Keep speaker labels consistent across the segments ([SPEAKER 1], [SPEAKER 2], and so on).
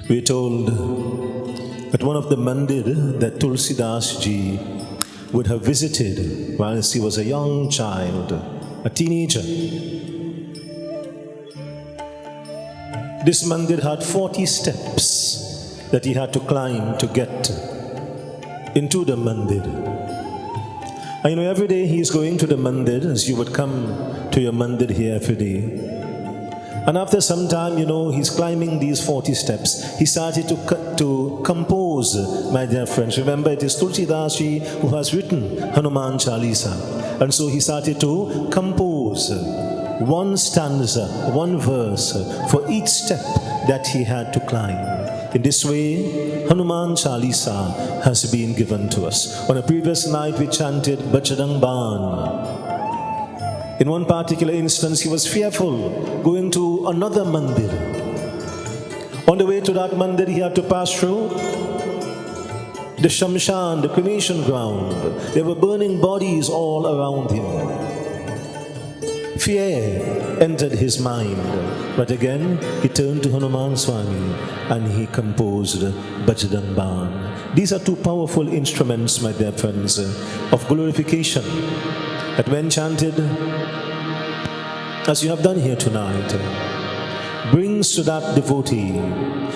[SPEAKER 1] We are told that one of the mandir that Tulsidas ji would have visited whilst he was a young child, a teenager. This mandir had 40 steps that he had to climb to get into the mandir. And every day he is going to the mandir, as you would come to your mandir here every day. And after some time, he's climbing these 40 steps. He started to compose, my dear friends. Remember, it is Tulsidas ji who has written Hanuman Chalisa. And so he started to compose one stanza, one verse for each step that he had to climb. In this way, Hanuman Chalisa has been given to us. On a previous night, we chanted Bajrang Ban. In one particular instance, he was fearful going to another mandir. On the way to that mandir, he had to pass through the Shamshan, the cremation ground. There were burning bodies all around him. Fear entered his mind. But again, he turned to Hanuman Swami and he composed Bajrang Ban. These are two powerful instruments, my dear friends, of glorification that when chanted, as you have done here tonight, brings to that devotee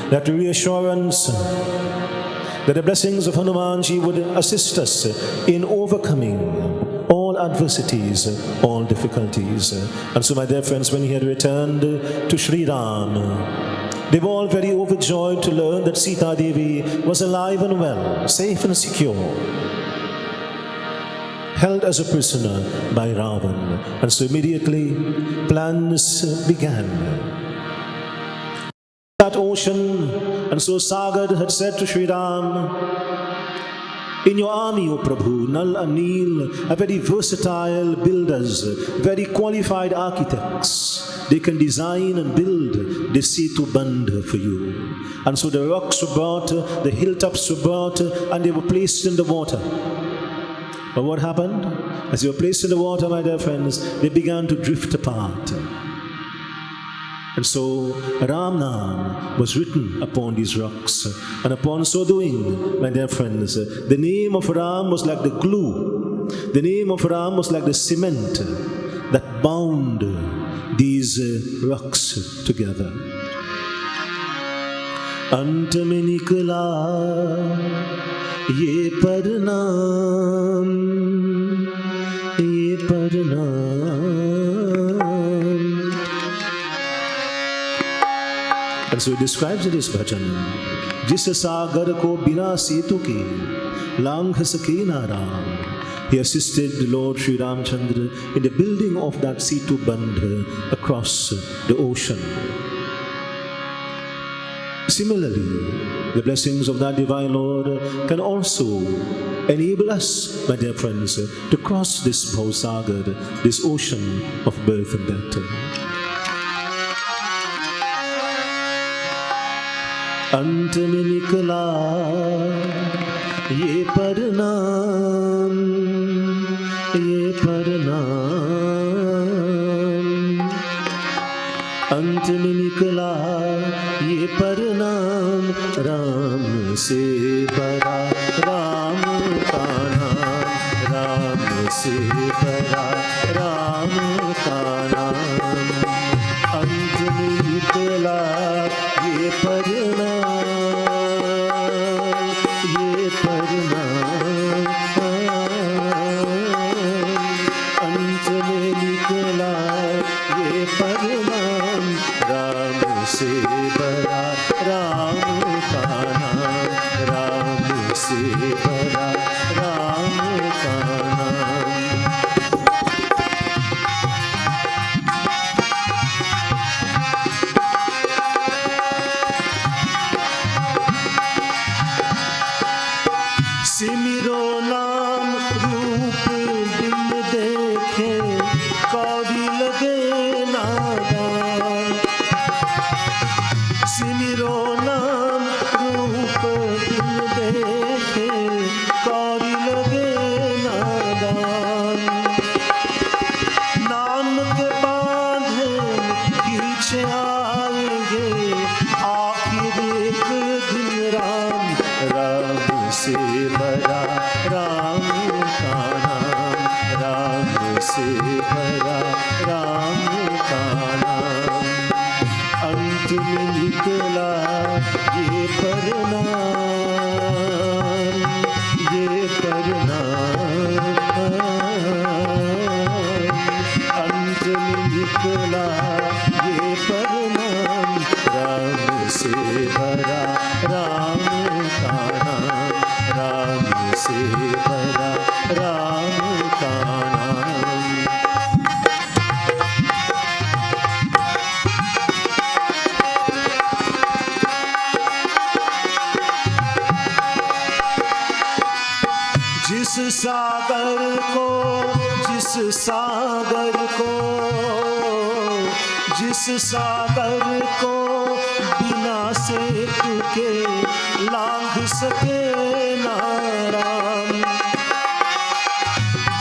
[SPEAKER 1] that reassurance that the blessings of Hanumanji would assist us in overcoming all adversities, all difficulties. And so, my dear friends, when he had returned to Sri Ram, they were all very overjoyed to learn that Sita Devi was alive and well, safe and secure, held as a prisoner by Ravan. And so immediately plans began. That ocean, and so Sagar had said to Sri Ram, in your army, O Prabhu, Nal and Neel are very versatile builders, very qualified architects. They can design and build the Setu Band for you. And so the rocks were brought, the hilltops were brought, and they were placed in the water. But what happened? As they were placed in the water, my dear friends, they began to drift apart. And so Ram Nam was written upon these rocks. And upon so doing, my dear friends, the name of Ram was like the glue. The name of Ram was like the cement that bound these rocks together. Ant mein nikla ये परनाम, ये परनाम. And so he describes it as bhajan. जिस सागर को बिना सेतु के लांघ सके ना Ram. He assisted the Lord Sri Ramchandra in the building of that Setu Bandh across the ocean. Similarly, the blessings of that divine Lord can also enable us, my dear friends, to cross this Bhausagar, this ocean of birth and death. Ant mein nikla ye parnaam, ye parnaam. Ant mein nikla ये परनाम, राम से बड़ा राम का नाम, राम से बड़ा राम का नाम. अंत में निकला ये परनाम, ये परनाम. अंत में निकला ये परनाम, राम से बड़ा राम का नाम, राम से बड़ा राम का नाम. सिमरो नाम रूप बिन देखे कौड़ी लगे नादान. सिमरो नाम से भरा राम का नाम, राम से भरा राम का नाम। अंत में निकला ये परिणाम, ये परिणाम। अंत में निकला ये परिणाम, राम से भरा राम का नाम, राम से भरा राम का नाम। जिस सागर को, जिस सागर को, जिस सागर को बिना सेतु के लांघ सके ना राम,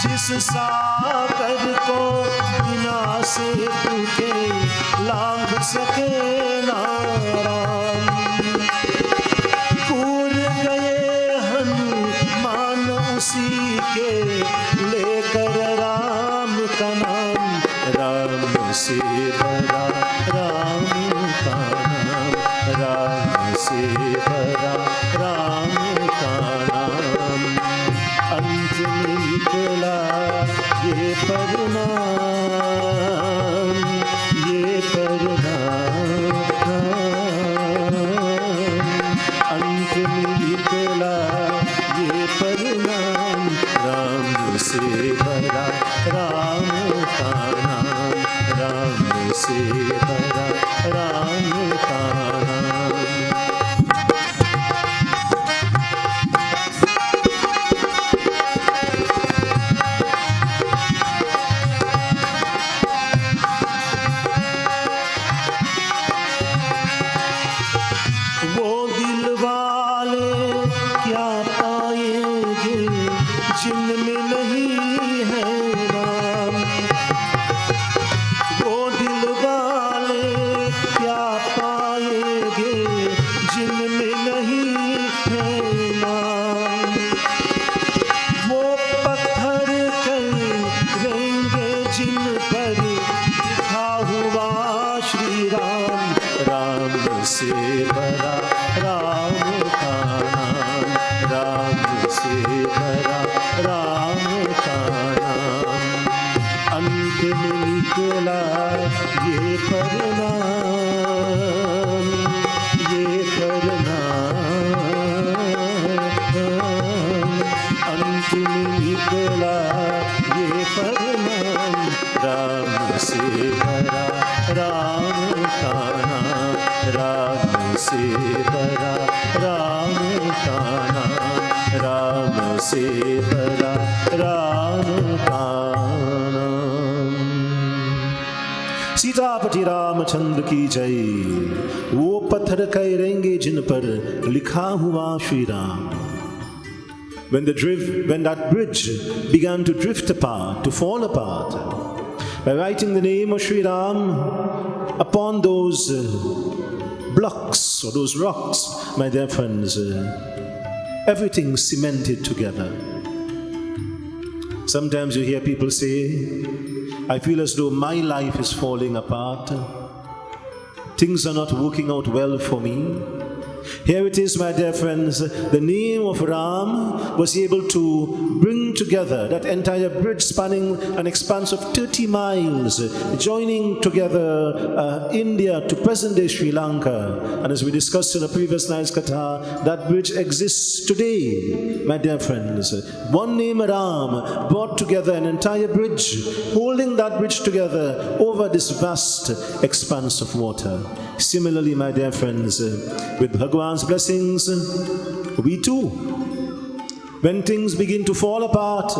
[SPEAKER 1] जिस सागर को बिना सेतु के लांघ सके ना राम। पूर गए हनुमान उसी के लेकर राम का नाम, राम से भरा राम का नाम, राम से भरा राम का नाम। अंत में निकला ये परिणाम, ये परिणाम। अंत में निकला ये परिणाम, राम से भरा राम का नाम, राम से भरा राम का नाम। वो दिल वाले क्या पाएंगे जिनमें नहीं है राम, वो दिल वाले क्या पाएंगे जिनमें नहीं है नाम। वो पत्थर कहेंगे जिन पर लिखा हुआ श्री राम, राम से भरा राम का नाम, राम से भरा राम का नाम। अंत में निकला ये परिणाम, ये परिणाम। अंत में निकला ये परिणाम, राम से भरा राम का नाम, राम से भरा राम का नाम, राम से भरा राम का नाम। सीतापति रामचंद्र की जय। वो पत्थर कहेंगे जिन पर लिखा हुआ Shri Ram. When that bridge began to drift apart, to fall apart, by writing the name of Sri Ram upon those blocks or those rocks, my dear friends, everything cemented together. Sometimes you hear people say, I feel as though my life is falling apart. Things are not working out well for me. Here it is, my dear friends, the name of Ram was able to bring together that entire bridge spanning an expanse of 30 miles, joining together India to present-day Sri Lanka. And as we discussed in a previous night's katha, that bridge exists today, my dear friends. One name Ram brought together an entire bridge, holding that bridge together over this vast expanse of water. Similarly, my dear friends, with Bhagwan's blessings, we too, when things begin to fall apart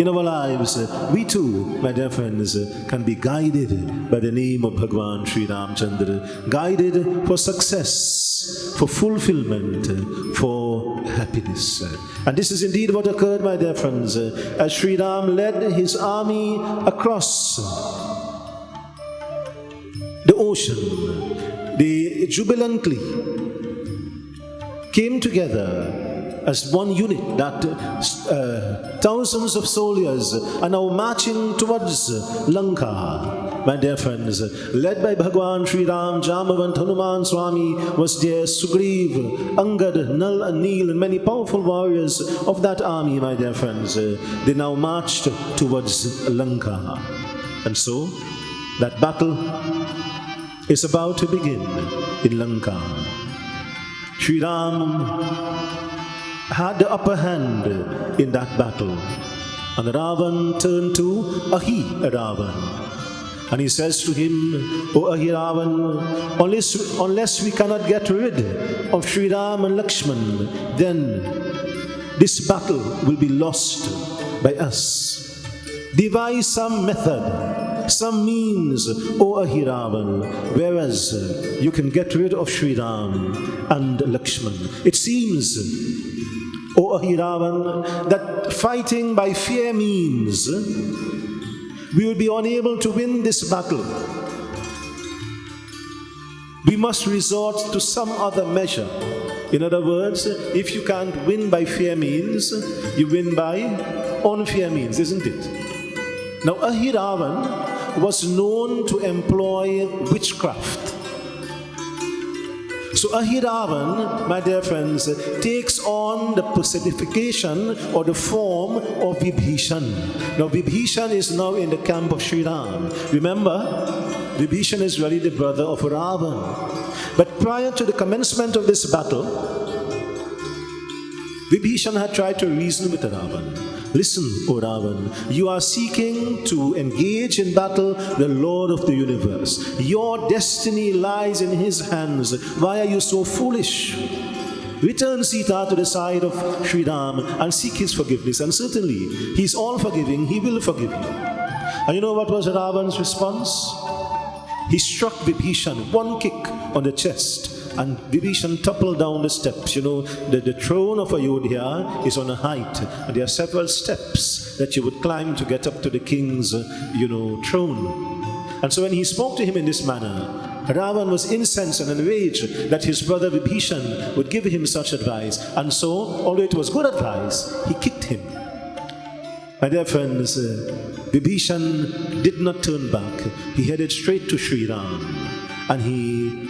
[SPEAKER 1] in our lives, we too, my dear friends, can be guided by the name of Bhagwan Sri Ramchandra, guided for success, for fulfillment, for happiness. And this is indeed what occurred, my dear friends, as Sri Ram led his army across the ocean. They jubilantly came together as one unit, that thousands of soldiers are now marching towards Lanka. My dear friends, led by Bhagwan Sri Ram, Jamavant, Hanuman Swami was there, Sugriv, Angad, Nal and Neel, and many powerful warriors of that army, my dear friends. They now marched towards Lanka. And so, that battle is about to begin in Lanka. Sri Ram had the upper hand in that battle. And Ravan turned to Ahi-Ravan. And he says to him, O Ahi-Ravan, unless we cannot get rid of Sri Ram and Lakshman, then this battle will be lost by us. Devise some method, some means, O Ahi-Ravan, whereas you can get rid of Sri Ram and Lakshman. It seems, O Ahi-Ravan, that fighting by fear means we will be unable to win this battle. We must resort to some other measure. In other words, if you can't win by fear means, you win by unfair means, isn't it? Now, Ahi-Ravan was known to employ witchcraft. So Ahi-Ravan, my dear friends, takes on the personification or the form of Vibhishan. Now Vibhishan is now in the camp of Sri Ram. Remember, Vibhishan is really the brother of Ravan. But prior to the commencement of this battle, Vibhishan had tried to reason with Ravan. Listen, O Ravan, you are seeking to engage in battle the Lord of the universe. Your destiny lies in his hands. Why are you so foolish? Return Sita to the side of Sri Ram and seek his forgiveness. And certainly, he's all forgiving, he will forgive you. And you know what was Ravan's response? He struck Vibhishan one kick on the chest. And Vibhishan toppled down the steps. You know, the throne of Ayodhya is on a height. And there are several steps that you would climb to get up to the king's, throne. And so when he spoke to him in this manner, Ravan was incensed and enraged that his brother Vibhishan would give him such advice. And so, although it was good advice, he kicked him. My dear friends, Vibhishan did not turn back. He headed straight to Sri Ram. And he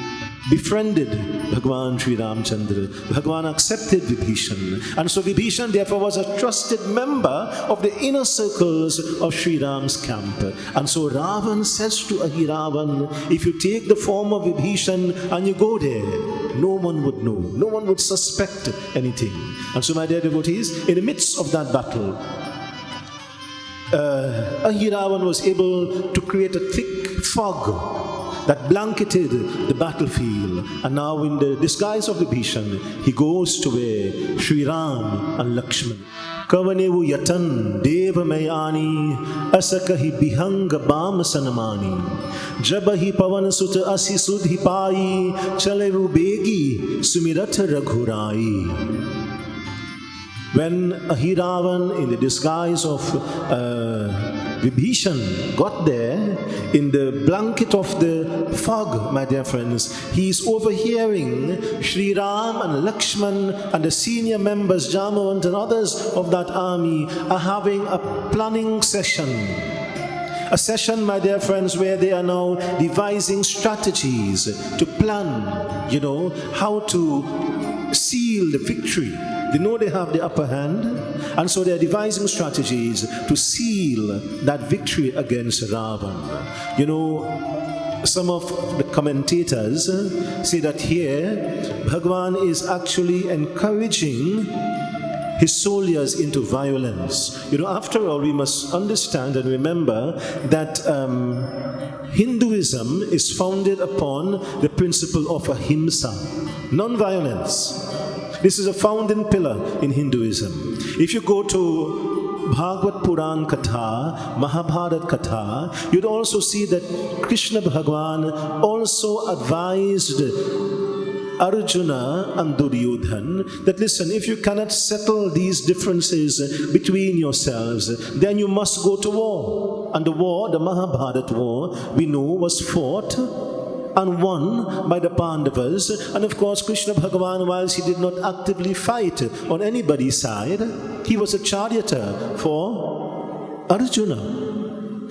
[SPEAKER 1] befriended Bhagwan Sri Ramchandra. Bhagwan accepted Vibhishan. And so Vibhishan therefore was a trusted member of the inner circles of Sri Ram's camp. And so Ravan says to Ahi-Ravan, if you take the form of Vibhishan and you go there, no one would know. No one would suspect anything. And so my dear devotees, in the midst of that battle, Ahi-Ravan was able to create a thick fog that blanketed the battlefield. And now in the disguise of Vibhishan, he goes to where Sri Ram and Lakshman. Kavanevu yatan deva mayani asakahi bihanga bam sanamani jabahi pavan sutta asi sudhi pai chaleru begi sumirata raghurai. When Ahi-Ravan, in the disguise of Vibhishan, got there, in the blanket of the fog, my dear friends, he is overhearing Sri Ram and Lakshman and the senior members, Jamavant and others of that army, are having a planning session. A session, my dear friends, where they are now devising strategies to plan, how to seal the victory. They know they have the upper hand, and so they are devising strategies to seal that victory against Ravan. Some of the commentators say that here, Bhagwan is actually encouraging his soldiers into violence. After all, we must understand and remember that Hinduism is founded upon the principle of ahimsa, non-violence. This is a founding pillar in Hinduism. If you go to Bhagavad Puran Katha, Mahabharat Katha, you'd also see that Krishna Bhagwan also advised Arjuna and Duryodhan that, listen, if you cannot settle these differences between yourselves, then you must go to war. And the war, the Mahabharat war, we know was fought and won by the Pandavas. And of course, Krishna Bhagavan, whilst he did not actively fight on anybody's side, he was a charioteer for Arjuna.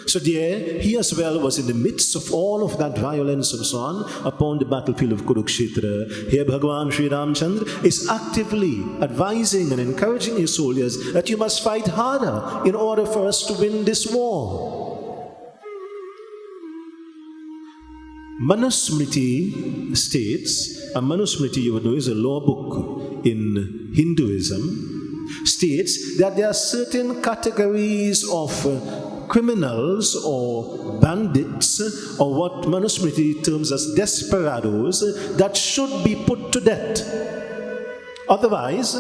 [SPEAKER 1] So there, he as well was in the midst of all of that violence and so on upon the battlefield of Kurukshetra. Here Bhagavan Sri Ramchandra is actively advising and encouraging his soldiers that you must fight harder in order for us to win this war. Manusmriti states, and Manusmriti, you would know, is a law book in Hinduism, states that there are certain categories of criminals or bandits, or what Manusmriti terms as desperados, that should be put to death. Otherwise,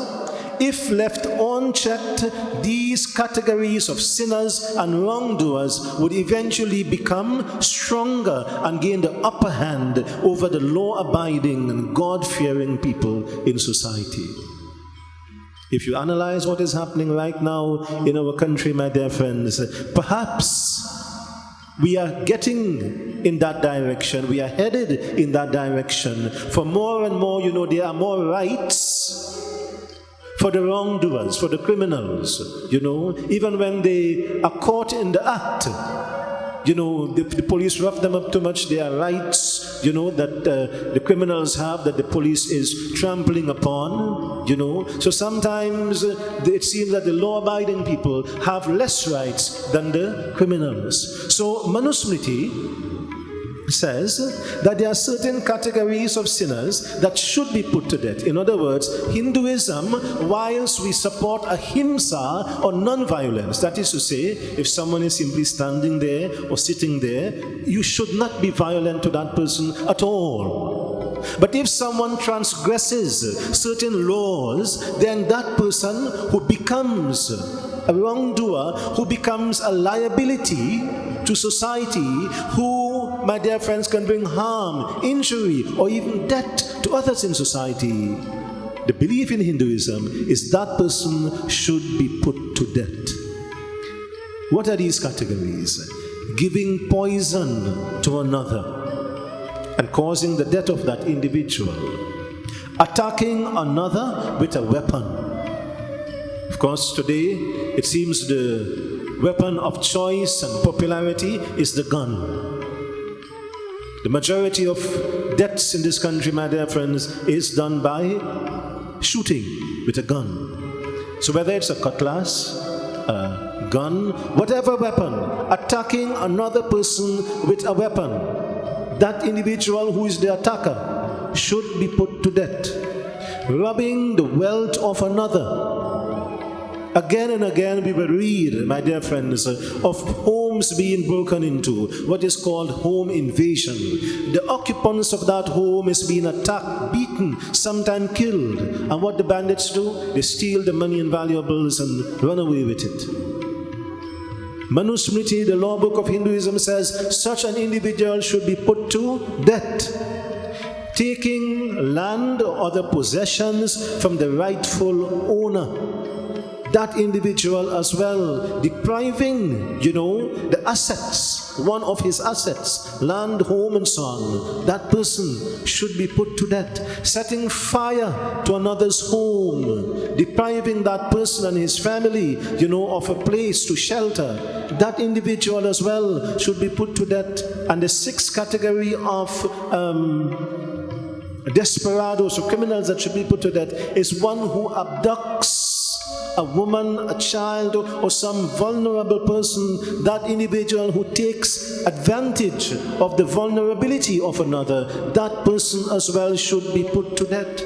[SPEAKER 1] if left unchecked, these categories of sinners and wrongdoers would eventually become stronger and gain the upper hand over the law-abiding and God-fearing people in society. If you analyze what is happening right now in our country, my dear friends, perhaps we are getting in that direction. We are headed in that direction. For more and more, there are more rights for the wrongdoers, for the criminals, even when they are caught in the act. The police rough them up too much. There are rights, that the criminals have that the police is trampling upon, So sometimes it seems that the law-abiding people have less rights than the criminals. So Manusmriti says that there are certain categories of sinners that should be put to death. In other words, Hinduism, whilst we support ahimsa or non-violence, that is to say, if someone is simply standing there or sitting there, you should not be violent to that person at all. But if someone transgresses certain laws, then that person who becomes a wrongdoer, who becomes a liability to society, who, my dear friends, can bring harm, injury, or even death to others in society. The belief in Hinduism is that person should be put to death. What are these categories? Giving poison to another and causing the death of that individual. Attacking another with a weapon. Of course, today, it seems the weapon of choice and popularity is the gun. The majority of deaths in this country, my dear friends, is done by shooting with a gun. So whether it's a cutlass, a gun, whatever weapon, attacking another person with a weapon, that individual who is the attacker should be put to death. Robbing the wealth of another. Again and again we will read, my dear friends, of homes being broken into, what is called home invasion. The occupants of that home is being attacked, beaten, sometimes killed. And what the bandits do? They steal the money and valuables and run away with it. Manusmriti, the law book of Hinduism, says such an individual should be put to death. Taking land or other possessions from the rightful owner. That individual as well, depriving, the assets, one of his assets, land, home, and so on. That person should be put to death. Setting fire to another's home, depriving that person and his family, of a place to shelter. That individual as well should be put to death. And the sixth category of desperados or criminals that should be put to death is one who abducts a woman, a child, or some vulnerable person, that individual who takes advantage of the vulnerability of another, that person as well should be put to death.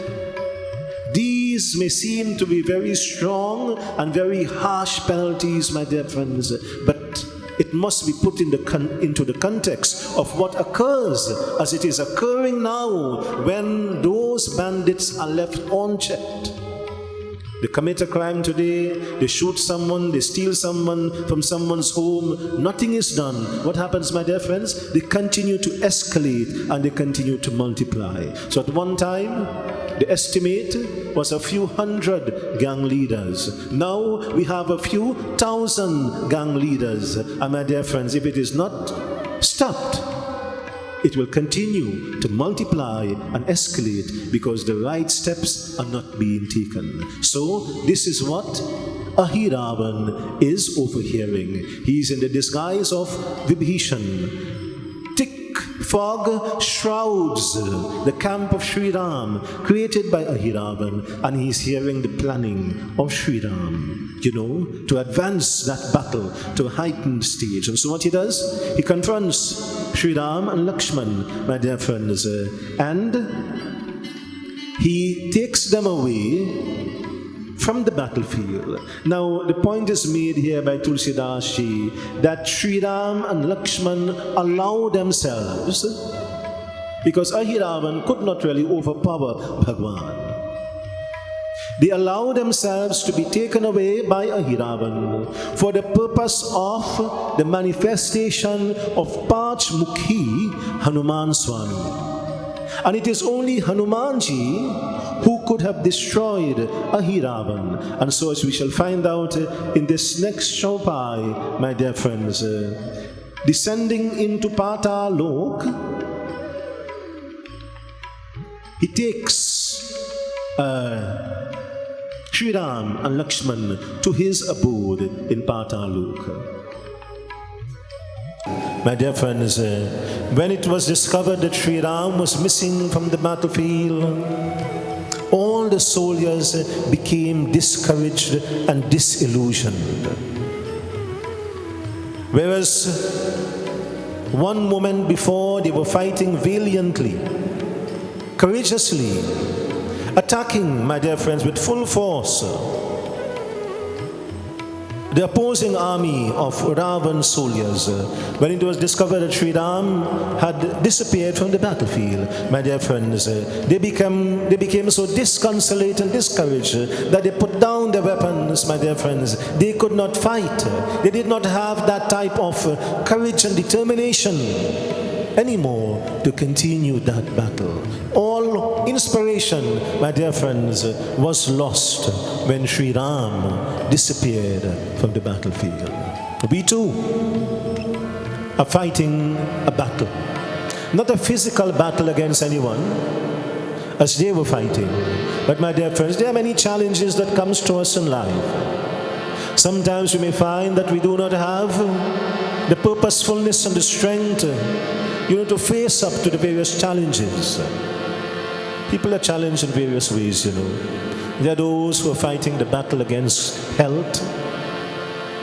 [SPEAKER 1] These may seem to be very strong and very harsh penalties, my dear friends, but it must be put into the context of what occurs as it is occurring now when those bandits are left unchecked. They commit a crime today, they shoot someone, they steal someone from someone's home, nothing is done. What happens, my dear friends? They continue to escalate and they continue to multiply. So at one time, the estimate was a few hundred gang leaders. Now we have a few thousand gang leaders. And my dear friends, if it is not stopped, it will continue to multiply and escalate because the right steps are not being taken. So, this is what Ahiravan is overhearing. He is in the disguise of Vibhishan. Thick fog shrouds the camp of Sri Ram, created by Ahiravan, and he is hearing the planning of Sri Ram, to advance that battle to a heightened stage. And so what he does, he confronts Sri Ram and Lakshman, my dear friends, and he takes them away from the battlefield. Now, the point is made here by Tulsidas Ji that Sri Ram and Lakshman allow themselves, because Ahiravan could not really overpower Bhagwan. They allow themselves to be taken away by Ahiravan for the purpose of the manifestation of Pachmukhi Hanuman Swami. And it is only Hanumanji who could have destroyed Ahiravan. And so, as we shall find out in this next Chaupai, my dear friends, descending into Patal Lok, he takes Sri Ram and Lakshman to his abode in Patal Lok. My dear friends, when it was discovered that Sri Ram was missing from the battlefield, all the soldiers became discouraged and disillusioned. Whereas one moment before they were fighting valiantly, courageously, attacking, my dear friends, with full force, the opposing army of Ravan soldiers, when it was discovered that Sri Ram had disappeared from the battlefield, my dear friends, they became so disconsolate and discouraged that they put down their weapons, my dear friends. They could not fight. They did not have that type of courage and determination anymore to continue that battle. All inspiration, my dear friends, was lost when Sri Ram disappeared from the battlefield. We too are fighting a battle, not a physical battle against anyone as they were fighting, but my dear friends, there are many challenges that comes to us in life. Sometimes we may find that we do not have the purposefulness and the strength to face up to the various challenges. People are challenged in various ways, There are those who are fighting the battle against health.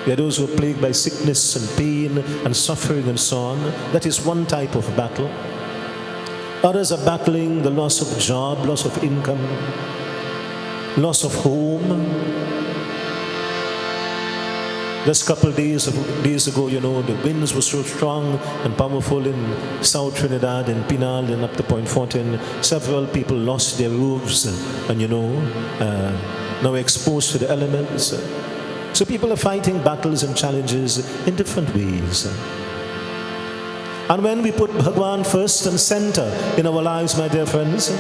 [SPEAKER 1] There are those who are plagued by sickness and pain and suffering and so on. That is one type of battle. Others are battling the loss of job, loss of income, loss of home. Just a couple of days ago, the winds were so strong and powerful in South Trinidad and Pinal and up to Point Fortin. Several people lost their roofs and, now exposed to the elements. So people are fighting battles and challenges in different ways. And when we put Bhagwan first and center in our lives, my dear friends,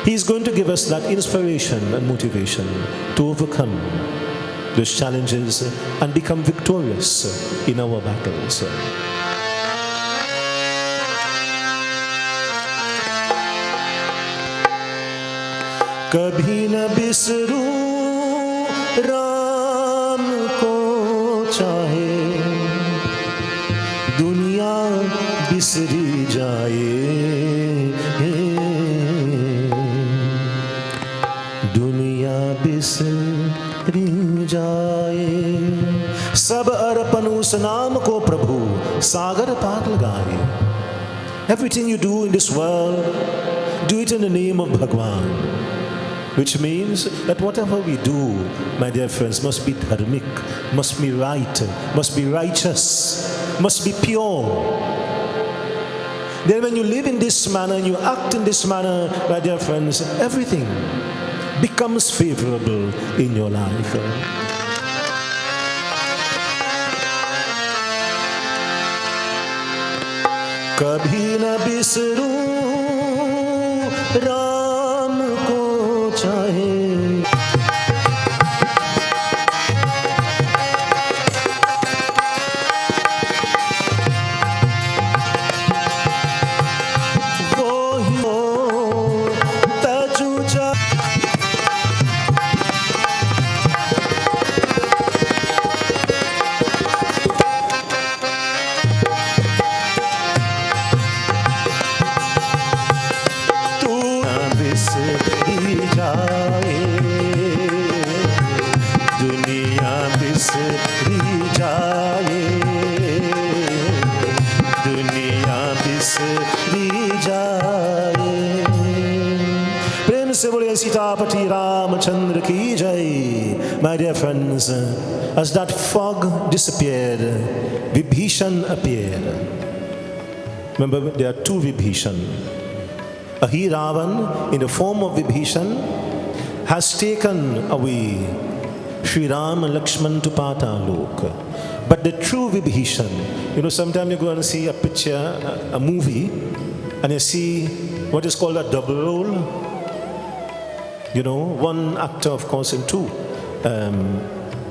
[SPEAKER 1] He's going to give us that inspiration and motivation to overcome those challenges and become victorious in our battles. Kabhi na bisru Ram ko chahe, duniya bisri jaye, duniya bisri जाए, सब अर्पण उस नाम को प्रभु सागर पार लगाए. Everything you do in this world, do it in the name of Bhagwan, which means that whatever we do, my dear friends, must be dharmic, must be right, must be righteous, must be pure. Then when you live in this manner, you act in this manner, my dear friends, everything becomes favorable in your life. Kabhi na bisru Ram ko chahe. जाए, दुनिया बिसरी जाए, दुनिया बिसरी जाए। प्रेम से बोले सीतापति रामचंद्र की जय। My dear friends, as that fog disappeared, Vibhishan appeared. Remember, there are two Vibhishan. Ahiravan, in the form of Vibhishan, has taken away Sri Ram and Lakshman to Patalok. But the true Vibhishan, sometimes you go and see a picture, a movie, and you see what is called a double role. One actor, of course, in two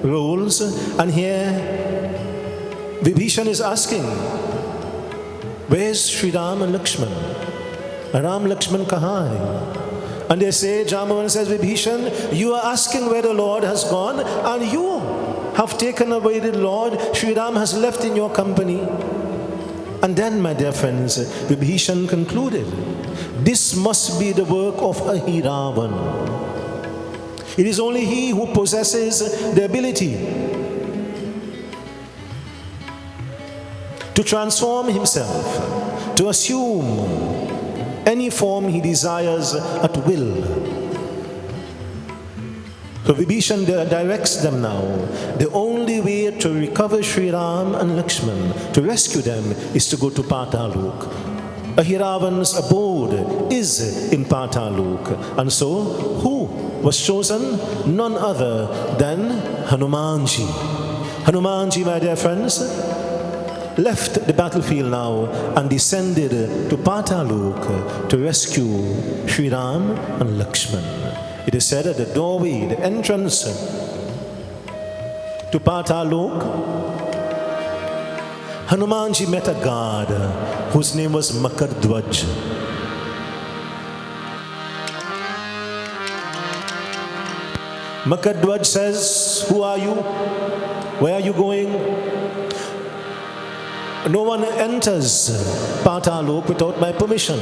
[SPEAKER 1] roles. And here, Vibhishan is asking, where's Sri Ram and Lakshman? Ram Lakshman kahan hai? And they say, Jambavan says, Vibhishan, you are asking where the Lord has gone, and you have taken away the Lord. Sri Ram has left in your company. And then, my dear friends, Vibhishan concluded, this must be the work of Ahiravan. It is only he who possesses the ability to transform himself, to assume any form he desires at will. So Vibhishan directs them now. The only way to recover Sri Ram and Lakshman, to rescue them, is to go to Patalok. Ahiravan's abode is in Patalok. And so, who was chosen? None other than Hanumanji. Hanumanji, my dear friends, left the battlefield now and descended to Patalok to rescue Sri Ram and Lakshman. It is said at the doorway, the entrance to Patalok, Hanumanji met a god whose name was Makardhwaj. Makardhwaj says, who are you? Where are you going? No one enters Patalok without my permission.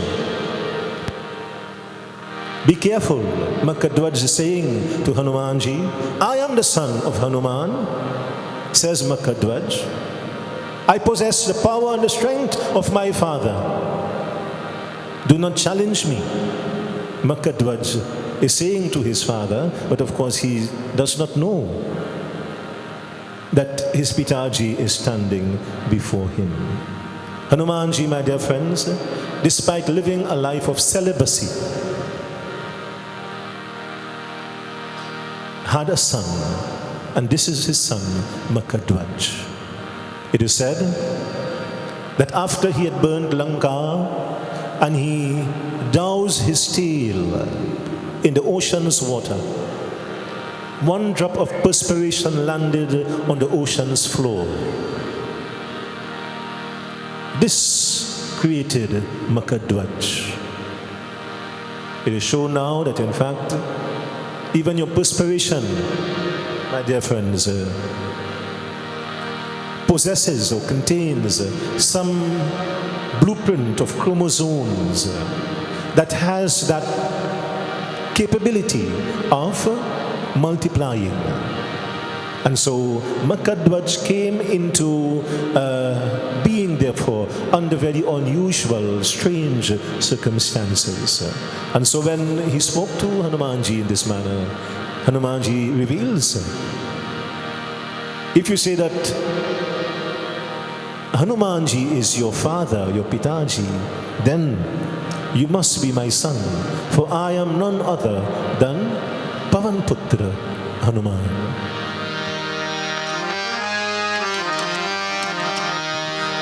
[SPEAKER 1] Be careful, Makardhwaj is saying to Hanumanji. I am the son of Hanuman, says Makardhwaj. I possess the power and the strength of my father. Do not challenge me, Makardhwaj is saying to his father, but of course he does not know that his Pitaji is standing before him. Hanumanji, my dear friends, despite living a life of celibacy, had a son, and this is his son, Makardhwaj. It is said that after he had burned Lanka and he doused his tail in the ocean's water, one drop of perspiration landed on the ocean's floor. This created Makardhwaj. It is shown now that in fact, even your perspiration, my dear friends, possesses or contains some blueprint of chromosomes that has that capability of multiplying. And so Makardhwaj came into being, therefore, under very unusual, strange circumstances. And so when he spoke to Hanumanji in this manner, Hanumanji reveals, if you say that Hanumanji is your father, your Pitaji, then you must be my son, for I am none other than Pavanputra Hanuman.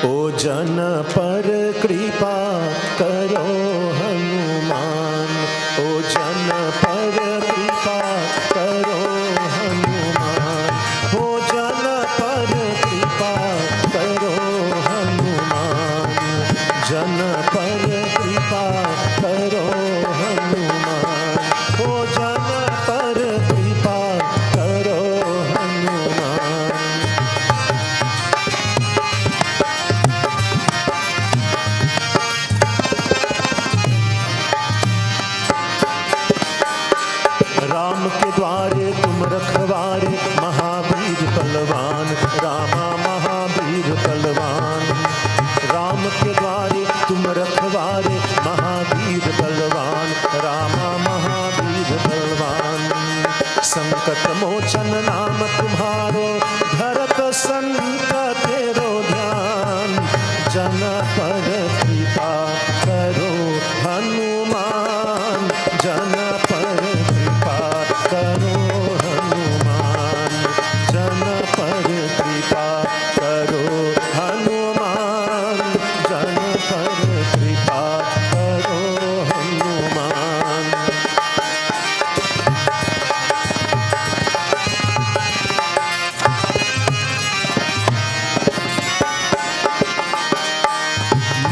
[SPEAKER 1] O jana par kripa karo Hanuman, O jana par kripa karo Hanuman, O jana par kripa karo Hanuman, jana par kripa karo Hanuman, O jana par kripa karo Hanuman. तुम रखवारे महावीर बलवान, रामा महावीर बलवान। राम के द्वारे तुम रखवारे महावीर बलवान, रामा महावीर बलवान। संकट मोचन नाम तुम्हारो, धरत संकट तेरो ध्यान। जन पर कृपा करो हनुमान, जन पर कृपा करो हनुमान, जन पर कृपा करो हनुमान, जन पर कृपा करो हनुमान।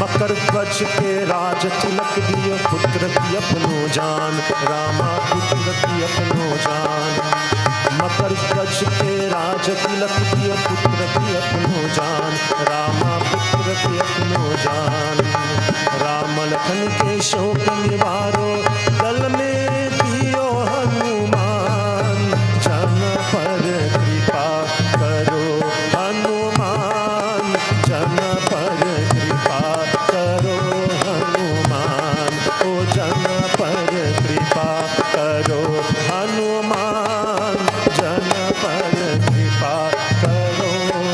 [SPEAKER 1] मकर ध्वज के राज तिलक दियो, पुत्र की अपनो जान, रामा पुत्र की अपनो जान। मकर ध्वज के राज तिलक दियो, पुत्र की अपनो जान, रामा पुत्र की अपनो जान। राम लखन के शोक निवारो, दल में दियो हनुमान। जन पर कृपा करो हनुमान, जन पर कृपा करो हनुमान। ओ जन पर कृपा करो हनुमान, जन पर कृपा करो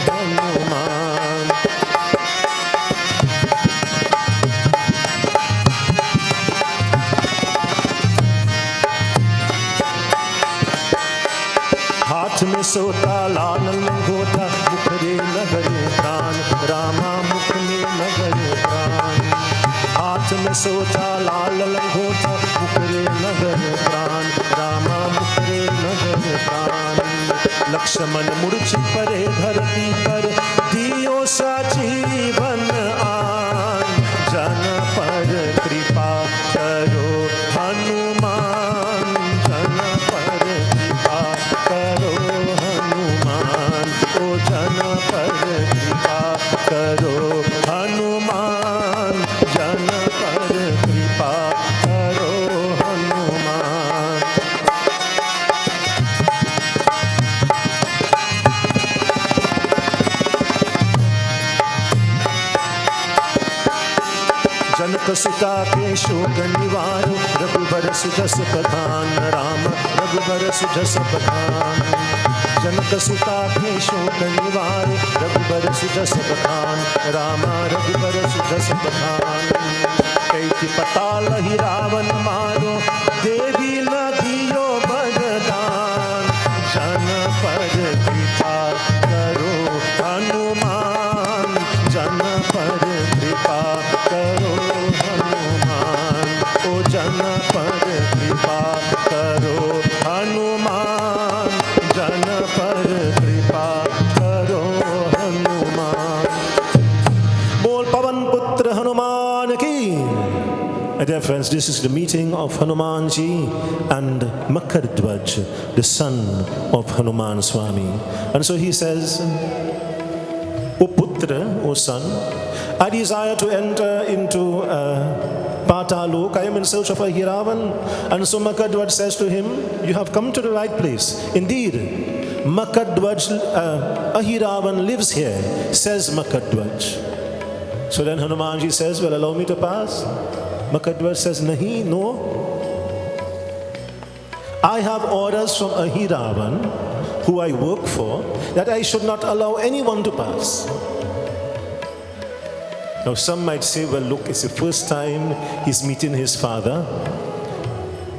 [SPEAKER 1] हनुमान। हाथ में सोता लाल लंगोटा, मुखरे नगर प्राण, रामा मुख में नगर प्राण। हाथ में सोता लाल लंगोटा, मुखरे नगर प्राण, रामा मुखरे नगर प्राण। लक्ष्मण मूर्छ परे धरती पर, दियो सजीवन आन। जन पर कृपा करो हनुमान, जन पर कृपा करो हनुमान। ओ जन पर कृपा करो हनुमान, जन पर कृपा करो हनुमान। जनक सुता के शोक निवारो, रघुबर सुजस प्रधान, राम रघुबर सुजस प्रधान। जनक सुता के शोक निवारो, रघुबर सुजस प्रधान, रामा रघुबर सुजस प्रधान। कैति पताल ही रावण मारो, देवी न दियो वरदान। जन पर कृपा करो हनुमान, जन पर कृपा करो हनुमान। ओ जन पर कृपा करो हनुमान, जन पर कृपा करो हनुमान। बोल पवन पुत्र हनुमान की। Dear friends, this is the meeting of Hanuman ji and Makar Dwaj, the son of Hanuman Swami. And so he says, O Putra, O son, I desire to enter into Patalok. I am in search of Ahiravan. And so Makar Dwaj says to him, you have come to the right place. Indeed, Makar Dwaj, Ahiravan lives here, says Makar Dwaj. So then Hanumanji says, well, allow me to pass. Makar Dwaj says, nahi, no. I have orders from Ahiravan, who I work for, that I should not allow anyone to pass. Now some might say, well look, it's the first time he's meeting his father.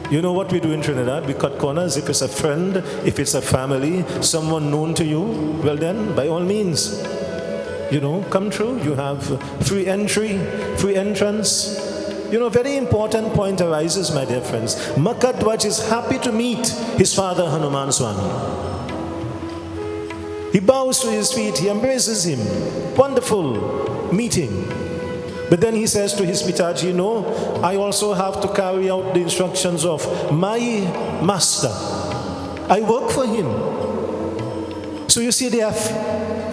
[SPEAKER 1] You know what we do in Trinidad? We cut corners. If it's a friend, if it's a family, someone known to you, well then, by all means, come through. You have free entry, free entrance. Very important point arises, my dear friends. Makar Dwaj is happy to meet his father Hanuman Swami. He bows to his feet, he embraces him. Wonderful meeting. But then he says to his Pitaji, I also have to carry out the instructions of my master. I work for him. So you see, they have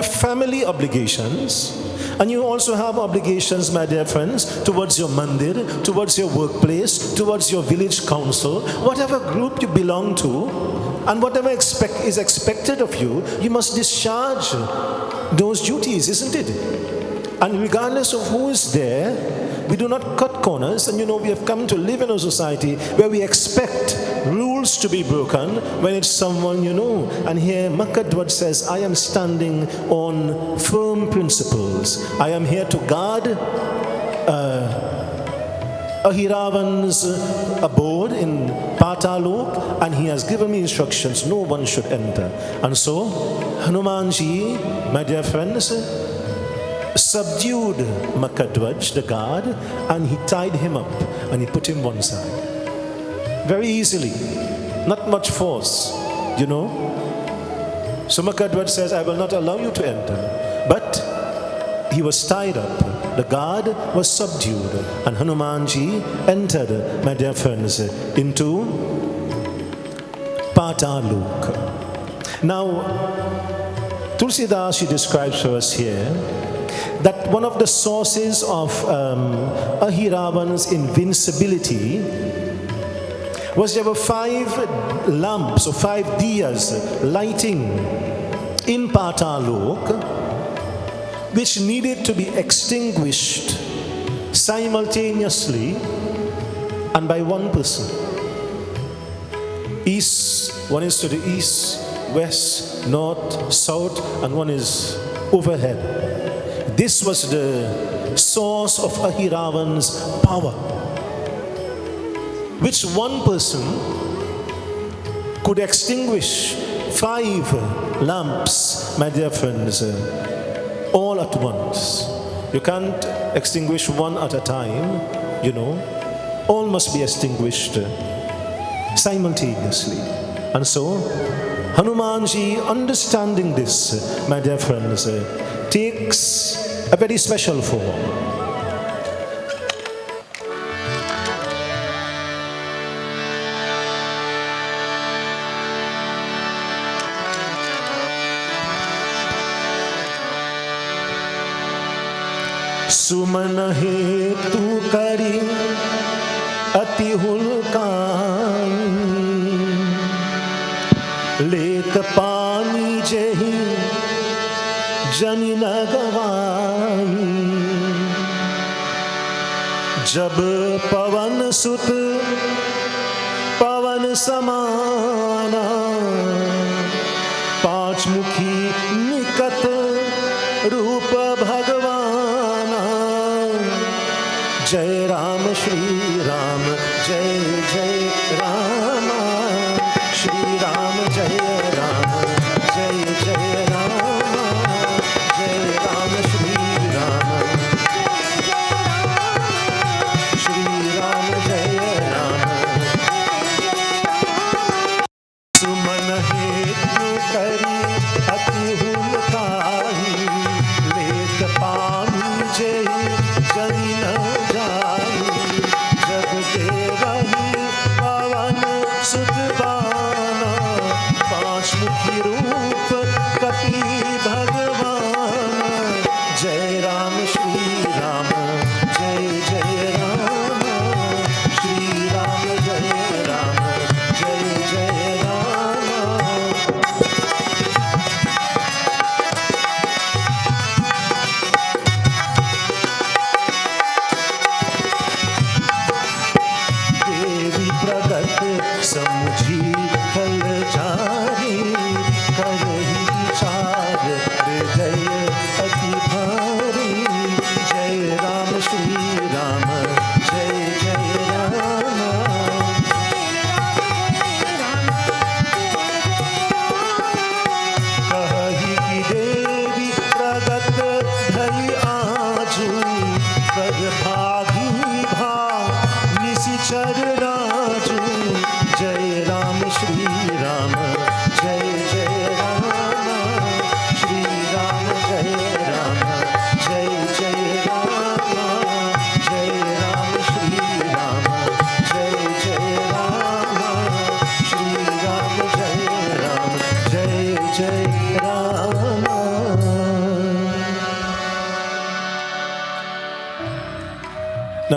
[SPEAKER 1] family obligations, And you also have obligations, my dear friends, towards your mandir, towards your workplace, towards your village council, whatever group you belong to, and whatever is expected of you, you must discharge those duties, isn't it? And regardless of who is there, we do not cut corners. And we have come to live in a society where we expect rules to be broken when it's someone And here Makadwaj says, I am standing on firm principles. I am here to guard Ahiravan's abode in Patalok, and he has given me instructions, no one should enter. And so, Hanumanji, my dear friends, subdued Makadwaj, the guard, and he tied him up and he put him one side. Very easily, not much force, So Makadwaj says, I will not allow you to enter. But he was tied up. The guard was subdued, and Hanumanji entered, my dear friends, into Patalok. Now, Tulsidas, she describes for us here that one of the sources of Ahiravan's invincibility was there were 5 lamps or 5 diyas lighting in Patalok, which needed to be extinguished simultaneously and by one person. One is to the east, west, north, south, and one is overhead. This was the source of Ahiravan's power, which one person could extinguish 5 lamps, my dear friends, all at once. You can't extinguish one at a time, All must be extinguished simultaneously. And so, Hanumanji, understanding this, my dear friends, takes a very special form. सुमन हेतु करी अति हुलकाई, लेत पानी जही जनि न गवाई। जब पवन सुत पवन समाना, पांच मुखी निकट रूप भगवाना। जय राम श्री राम जय जय राम, श्री राम जय राम जय जय राम, जय राम श्री राम, श्री राम जय राम। सुमन हेतु करी अति हुलकाई, लेत पानी जय जनि न जाई। जब देवही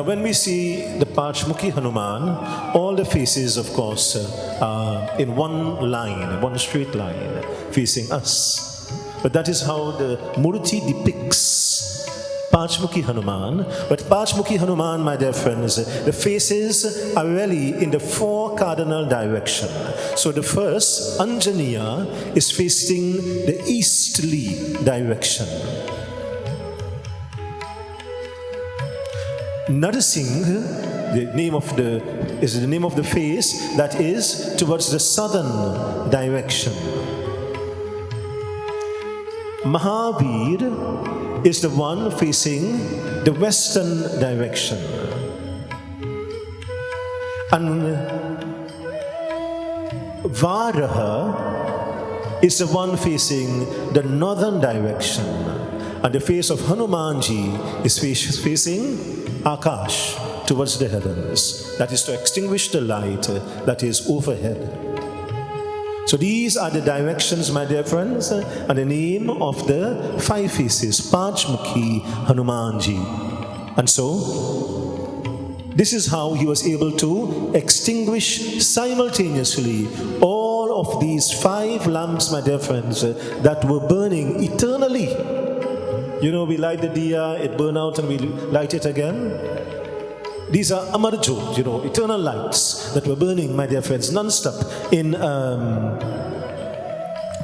[SPEAKER 1] when we see the Panchmukhi Hanuman, all the faces, of course, are in one line, one straight line, facing us. But that is how the Murti depicts Panchmukhi Hanuman. But Panchmukhi Hanuman, my dear friends, the faces are really in the four cardinal directions. So the first, Anjaneya, is facing the easterly direction. Narsingh, the name of the face that is towards the southern direction. Mahavir is the one facing the western direction. And Varaha is the one facing the northern direction. And the face of Hanumanji is facing Akash, towards the heavens. That is to extinguish the light that is overhead. So these are the directions, my dear friends, and the name of the five faces, Panchmukhi Hanumanji. And so, this is how he was able to extinguish simultaneously all of these five lamps, my dear friends, that were burning eternally. You know, we light the diya, it burns out and we light it again. These are Amarjot, eternal lights that were burning, my dear friends, non-stop in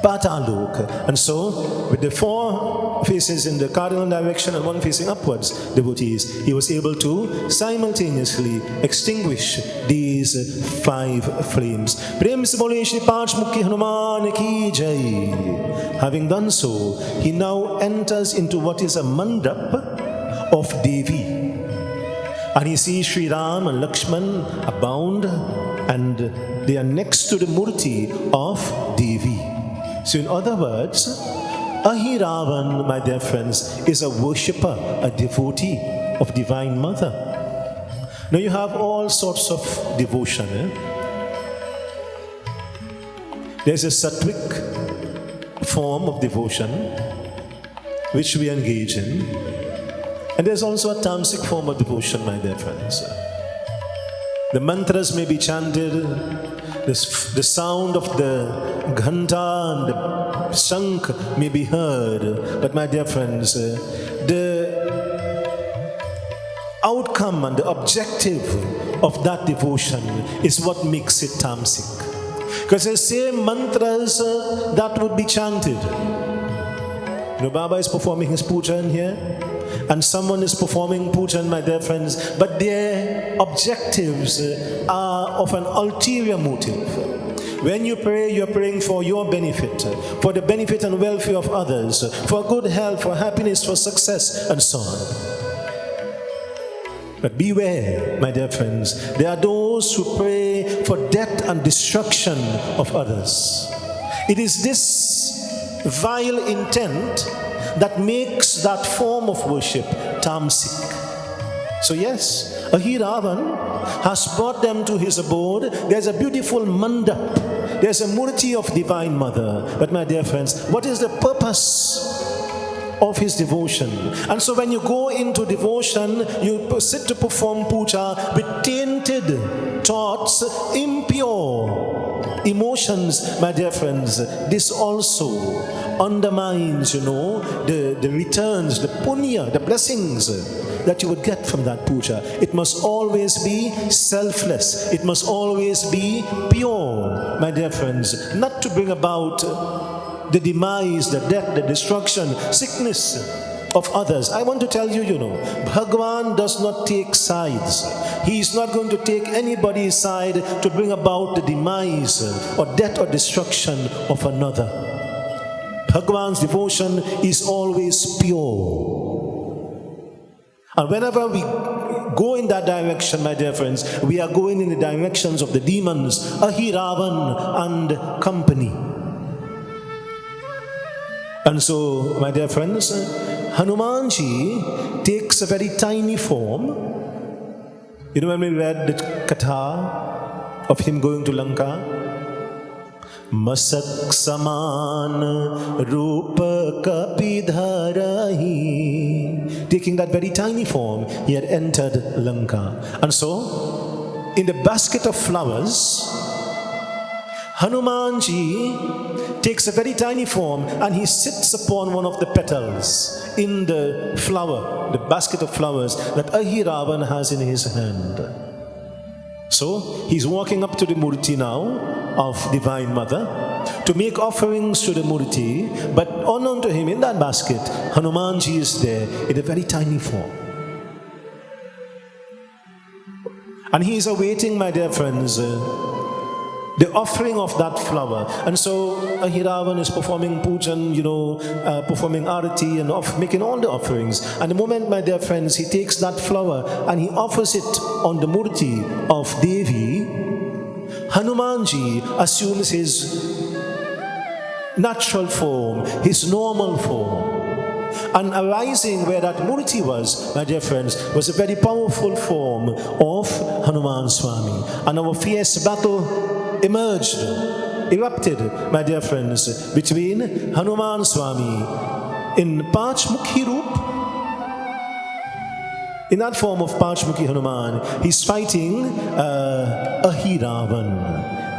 [SPEAKER 1] Patalok. And so, with the four faces in the cardinal direction and one facing upwards, devotees, he was able to simultaneously extinguish these five flames. Prem se bole Shri Panchmukhi Hanuman ki jai. Having done so, he now enters into what is a mandap of Devi. And he sees Sri Ram and Lakshman abound, and they are next to the Murti of Devi. So in other words, Ahiravan, my dear friends, is a worshipper, a devotee of Divine Mother. Now you have all sorts of devotion. There's a sattvic form of devotion which we engage in. And there's also a tamasic form of devotion, my dear friends. The mantras may be chanted, the sound of the ghanta and the shankh may be heard, but my dear friends, the outcome and the objective of that devotion is what makes it tamasic. Because the same mantras that would be chanted. Baba is performing his puja in here, and someone is performing puja, my dear friends, but their objectives are of an ulterior motive. When you pray, you're praying for your benefit, for the benefit and welfare of others, for good health, for happiness, for success, and so on. But beware, my dear friends, there are those who pray for death and destruction of others. It is this vile intent that makes that form of worship tamasic. So yes, Ahiravan has brought them to his abode. There's a beautiful mandap. There's a murti of Divine Mother. But my dear friends, what is the purpose of his devotion? And so when you go into devotion, you sit to perform puja with tainted thoughts, impure emotions, my dear friends. This also undermines, the returns, the punya, the blessings that you would get from that puja. It must always be selfless. It must always be pure, my dear friends. Not to bring about the demise, the death, the destruction, sickness of others. I want to tell you, Bhagwan does not take sides. He is not going to take anybody's side to bring about the demise or death or destruction of another. Bhagwan's devotion is always pure. And whenever we go in that direction, my dear friends, we are going in the directions of the demons, Ahiravan and company. And so, my dear friends, Hanumanji takes a very tiny form. When we read the katha of him going to Lanka, Masak saman rupa kapidharahi taking that very tiny form, he had entered Lanka. And so, in the basket of flowers, Hanumanji takes a very tiny form and he sits upon one of the petals in the flower, the basket of flowers that Ahiravan has in his hand. So he's walking up to the Murti now of Divine Mother to make offerings to the Murti, but unknown to him in that basket, Hanumanji is there in a very tiny form. And he is awaiting, my dear friends, the offering of that flower. And so Ahiravan is performing pujan, performing arati and making all the offerings. And the moment, my dear friends, he takes that flower and he offers it on the murti of Devi, Hanumanji assumes his natural form, his normal form. And arising where that murti was, my dear friends, was a very powerful form of Hanuman Swami. And our fierce battle emerged, erupted, my dear friends, between Hanuman Swami in Panchmukhi Roop. In that form of Panchmukhi Hanuman, he's fighting Ahiravan.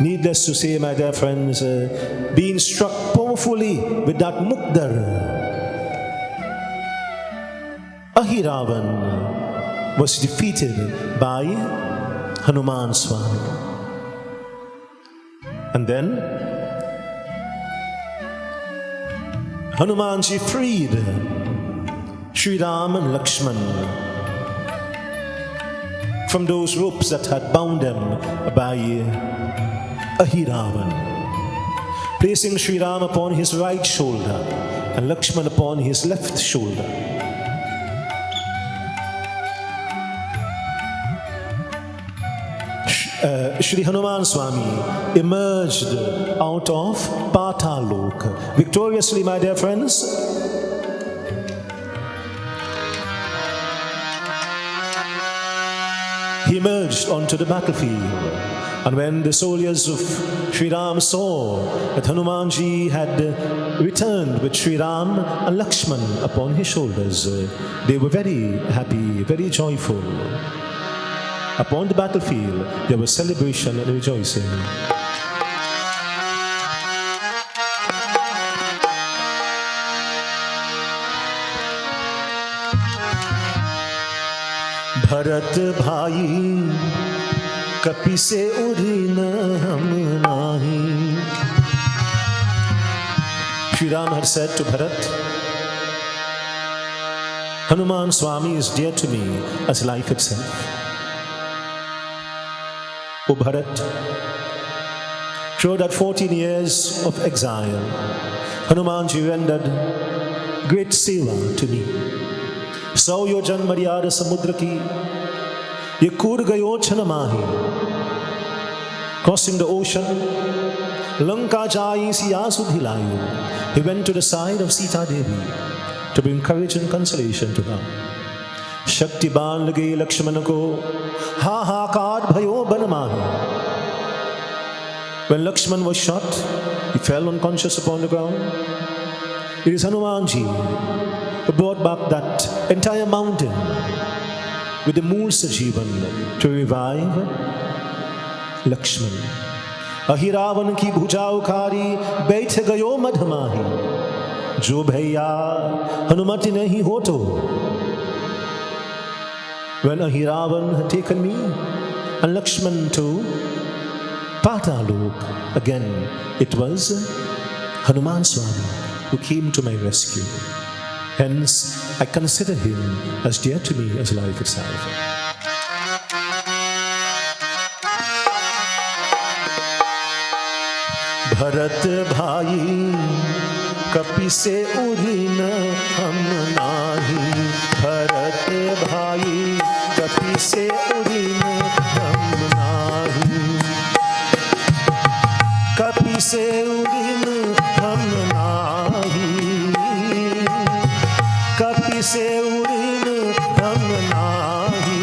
[SPEAKER 1] Needless to say, my dear friends, being struck powerfully with that Mukdar, Ahiravan was defeated by Hanuman Swami. And then Hanumanji freed Sri Ram and Lakshman from those ropes that had bound them by Ahiravan, placing Sri Ram upon his right shoulder and Lakshman upon his left shoulder. Shri Hanuman Swami emerged out of Patalok victoriously, my dear friends. He emerged onto the battlefield, and when the soldiers of Sri Ram saw that Hanumanji had returned with Sri Ram and Lakshman upon his shoulders, they were very happy, very joyful. Upon the battlefield, there was celebration and rejoicing. Bharat bhai, kapi se urina hum nahi. Shri Ram had said to Bharat, Hanuman Swami is dear to me as life itself. O Bharat, through that 14 years of exile, Hanumanji rendered great seva to me. Sau yojan maryada samudra ki, ye kur gayo chanamahi. Crossing the ocean, Lanka jai siyasu dhilayu. He went to the side of Sita Devi to bring courage and consolation to her. Shakti ban lage Lakshmana ko, ha ha kad bhayo banamahi. When Lakshman was shot, he fell unconscious upon the ground. It is Hanumanji who brought back that entire mountain with the Mool Sajivan to revive Lakshman. Ahiravan ki bhuja ukhari baith gayo madhamahi. Jo bhaiya Hanumati nahi hoto. When Ahiravan had taken me and Lakshman to Patalok, again it was Hanuman Swami who came to my rescue. Hence, I consider him as dear to me as life itself. Bharat bhai, kapi se urina hum nahi. Bharat bhai, kapi se urina hum nahi. Kapi se urina hum nahi. Kapi se urina hum nahi.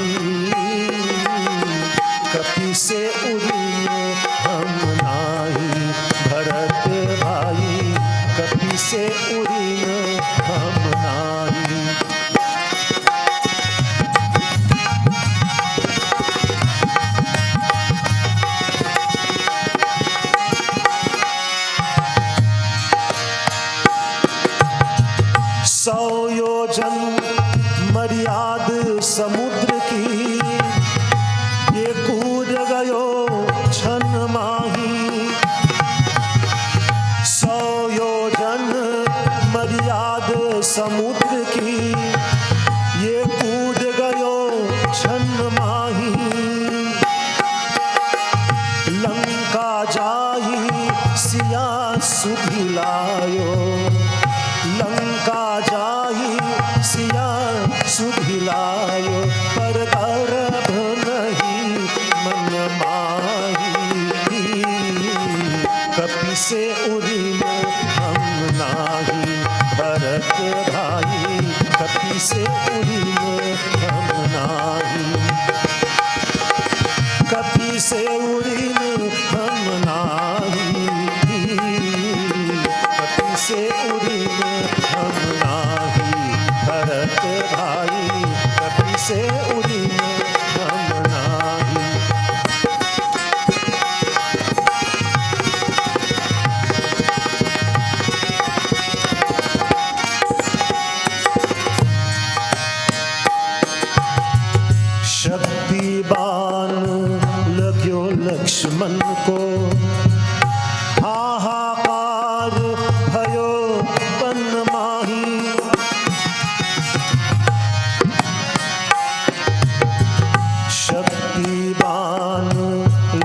[SPEAKER 1] Kapi se urina hum nahi. Bharat bhai, kapi se urina hum nahi. सुधिलायो, Lanka जाई सिया सुधिलायो, पर गर्भ नहीं मन माही। कपि से उरिन हम नाही भरत भाई, कपि से उरिन हम नाही, कपि से उरिन हम नाही, कपि से उरिन हम नाही भरत भाई, कपि से उरिन हम नाही। शक्तिबान लग्यो लक्ष्मण को, हाहाकार भयो वन माही। शक्तिबान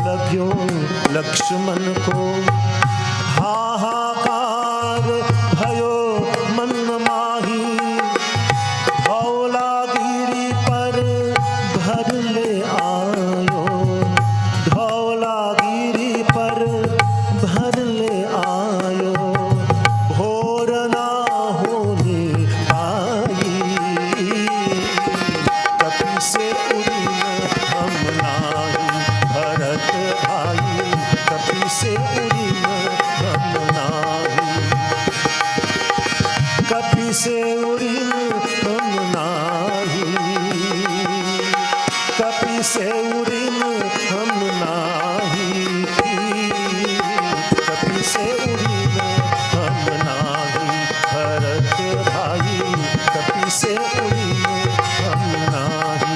[SPEAKER 1] लग्यो लक्ष्मण को, हाहाकार भयो मन माही। धौलागिरी पर भर ले आयो, धौलागिरी पर भर ले आयो, भोर ना होने पाई। कपि से उरिन हम नाही भरत भाई, कपि से उरिन हम नाही, कपि से उरिन हम नाही, कपि से उरिन हम नाही, कपि से उरिन हम नाही भरत भाई, कपि से उरिन हम नाही।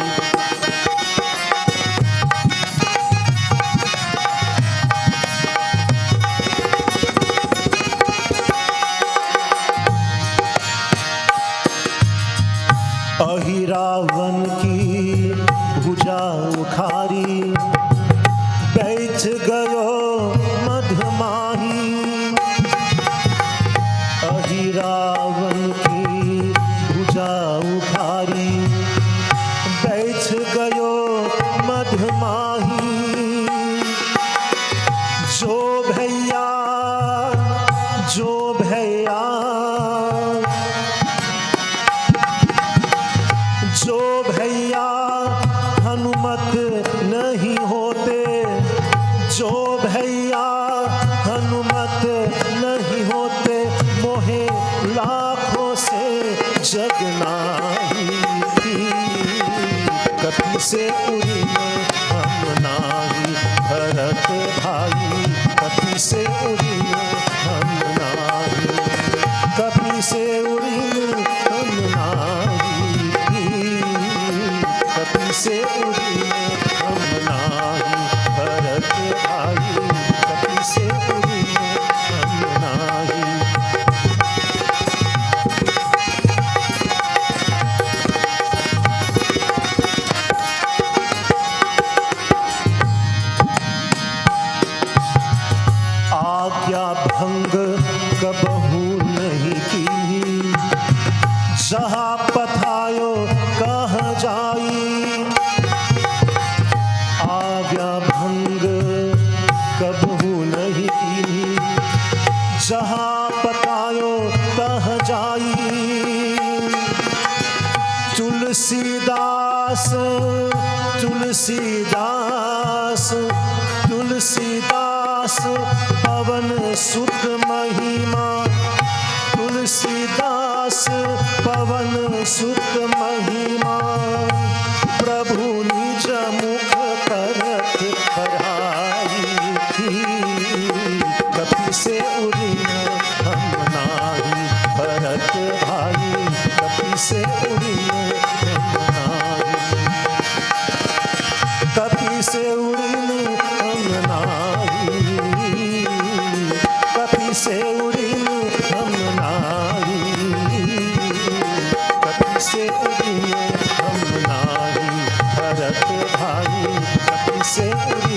[SPEAKER 1] अहिरावन की भुजा उखारी, बैठ गयो मधमाही। अहिरावन की भुजा उखारी, बैठ गयो मधमाही। जो भैया जो भैया जो भैया हनुमत नहीं होते, जो भैया हनुमत नहीं होते, मोहे लाखों से जगनाही। कपि से उरिन हम नाही भरत भाई, कपि से उरिन हम नाही, कपि से उरिन हम नाही, कपि से उरिन हम नाही भरत भाई, कपि से उरिन हम नाही। आज्ञा भंग कबहू नहीं की, जहाँ पठायो कहाँ जाई। आज्ञा भंग कबहू नहीं की, जहाँ पठायो कहाँ जाई। तुलसीदास तुलसीदास तुलसीदास पवन सुत महिमा, तुलसीदास पवन सुत महिमा। प्रभु निज मुख करत पढ़ाई, कपि से उरिन हम नाही भरत भाई, कपि से उरिन हम नाही, कपि से उरिन हम नाही, कपि से उरिन हम नाही, कपि से उरिन हम नाही भरत भाई, कपि से उरिन